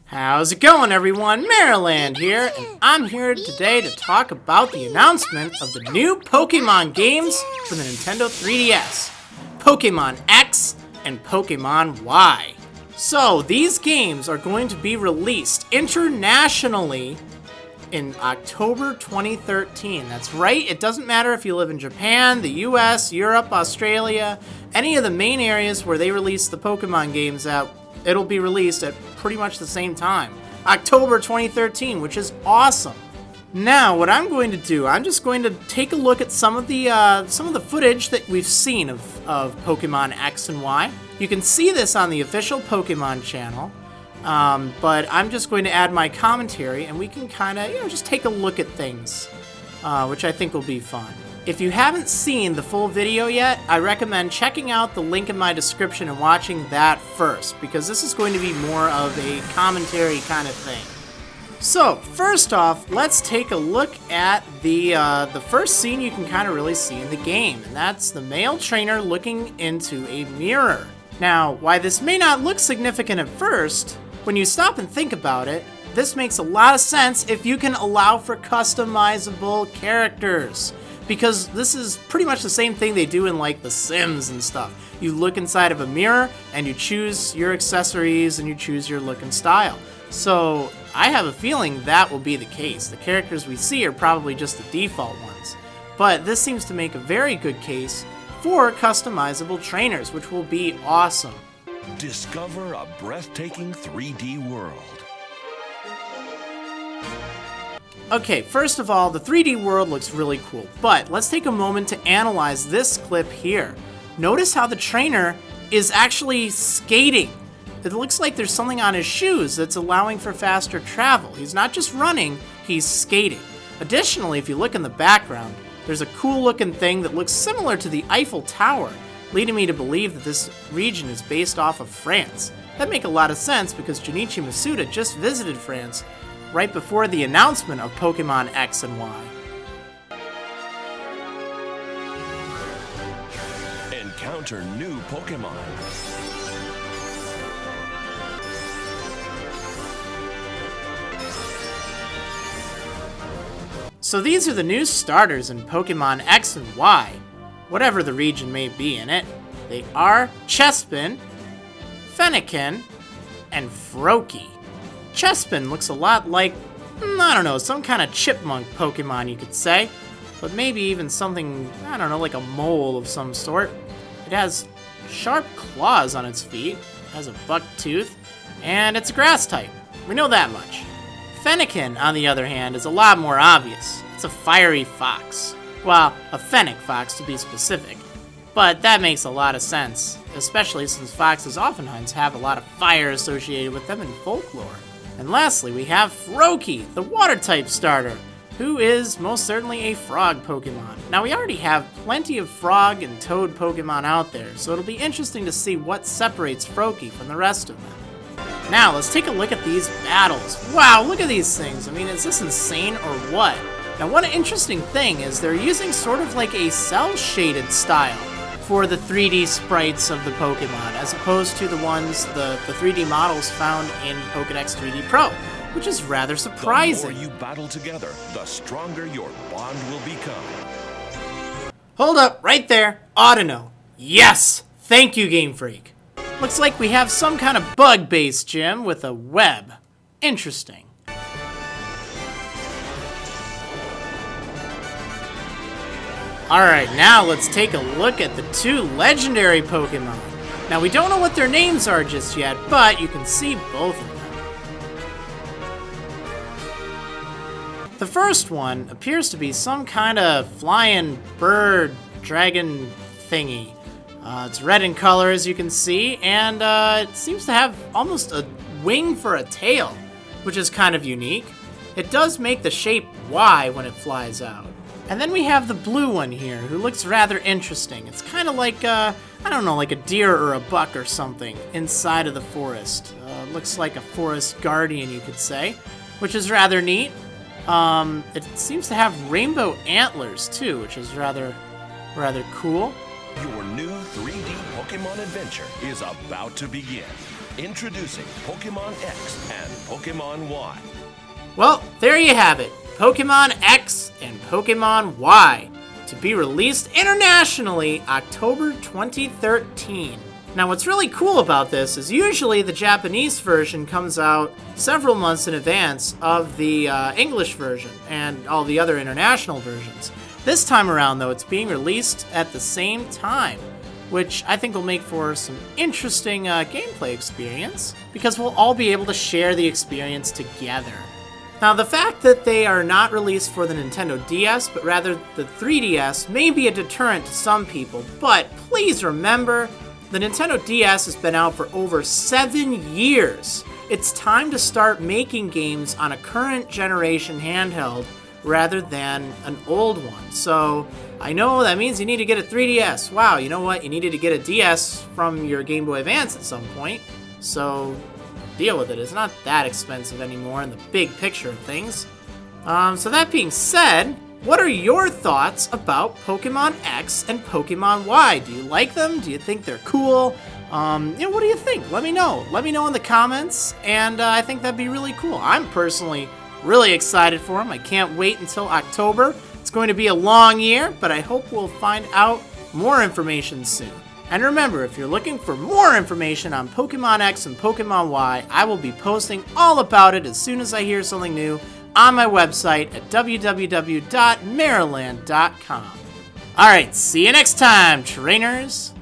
How's it going, everyone? Marriland here, and I'm here today to talk about the announcement of the new Pokemon games for the Nintendo 3DS, Pokemon X and Pokemon Y. So, these games are going to be released internationally in October 2013. That's right, it doesn't matter if you live in Japan, the US, Europe, Australia, any of the main areas where they release the Pokemon games at, it'll be released at pretty much the same time. October 2013, which is awesome. Now, what I'm going to do, I'm just going to take a look at some of the footage that we've seen of Pokemon X and Y. You can see this on the official Pokemon channel, but I'm just going to add my commentary, and we can kind of, just take a look at things, which I think will be fun. If you haven't seen the full video yet, I recommend checking out the link in my description and watching that first, because this is going to be more of a commentary kind of thing. So, first off, let's take a look at the first scene you can kind of really see in the game, and that's the male trainer looking into a mirror. Now, why this may not look significant at first, when you stop and think about it, this makes a lot of sense if you can allow for customizable characters. Because this is pretty much the same thing they do in like The Sims and stuff. You look inside of a mirror and you choose your accessories and you choose your look and style. So I have a feeling that will be the case. The characters we see are probably just the default ones. But this seems to make a very good case for customizable trainers, which will be awesome. Discover a breathtaking 3D world. Okay, first of all, the 3D world looks really cool, but let's take a moment to analyze this clip here. Notice how the trainer is actually skating. It looks like there's something on his shoes that's allowing for faster travel. He's not just running, he's skating. Additionally, if you look in the background, there's a cool looking thing that looks similar to the Eiffel Tower, leading me to believe that this region is based off of France. That makes a lot of sense because Junichi Masuda just visited France right before the announcement of Pokemon X and Y. Encounter new Pokemon. So these are the new starters in Pokemon X and Y, whatever the region may be in it. They are Chespin, Fennekin, and Froakie. Chespin looks a lot like, I don't know, some kind of chipmunk Pokemon you could say, but maybe even something, I don't know, like a mole of some sort. It has sharp claws on its feet, has a buck tooth, and it's a grass type. We know that much. Fennekin, on the other hand, is a lot more obvious. It's a fiery fox. Well, a fennec fox to be specific. But that makes a lot of sense, especially since foxes oftentimes have a lot of fire associated with them in folklore. And lastly, we have Froakie, the water-type starter, who is most certainly a frog Pokemon. Now, we already have plenty of frog and toad Pokemon out there, so it'll be interesting to see what separates Froakie from the rest of them. Now, let's take a look at these battles. Wow, look at these things. I mean, is this insane or what? Now, one interesting thing is they're using sort of like a cel-shaded style for the 3D sprites of the Pokemon, as opposed to the ones, the 3D models found in Pokédex 3D Pro, which is rather surprising. The more you battle together, the stronger your bond will become. Hold up, right there. Audino. Yes! Thank you, Game Freak. Looks like we have some kind of bug-based gym with a web. Interesting. Alright, now let's take a look at the two legendary Pokemon. Now, we don't know what their names are just yet, but you can see both of them. The first one appears to be some kind of flying bird, dragon thingy. It's red in color, as you can see, and it seems to have almost a wing for a tail, which is kind of unique. It does make the shape Y when it flies out. And then we have the blue one here, who looks rather interesting. It's kind of like, I don't know, like a deer or a buck or something inside of the forest. Looks like a forest guardian, you could say, which is rather neat. It seems to have rainbow antlers, too, which is rather cool. Your new 3D Pokemon adventure is about to begin. Introducing Pokemon X and Pokemon Y. Well, there you have it. Pokemon X and Pokemon Y, to be released internationally October 2013. Now, what's really cool about this is usually the Japanese version comes out several months in advance of the English version and all the other international versions. This time around, though, it's being released at the same time, which I think will make for some interesting gameplay experience, because we'll all be able to share the experience together. Now, the fact that they are not released for the Nintendo DS, but rather the 3DS, may be a deterrent to some people, but please remember, the Nintendo DS has been out for over 7 years. It's time to start making games on a current generation handheld rather than an old one. So I know that means you need to get a 3DS. Wow, you know what? You needed to get a DS from your Game Boy Advance at some point. So deal with it. It's not that expensive anymore in the big picture of things. So that being said, what are your thoughts about Pokemon X and Pokemon Y? Do you like them? Do you think they're cool? What do you think? Let me know. Let me know in the comments, and I think that'd be really cool. I'm personally really excited for them. I can't wait until October. It's going to be a long year, but I hope we'll find out more information soon. And remember, if you're looking for more information on Pokemon X and Pokemon Y, I will be posting all about it as soon as I hear something new on my website at www.Marriland.com. Alright, see you next time, trainers!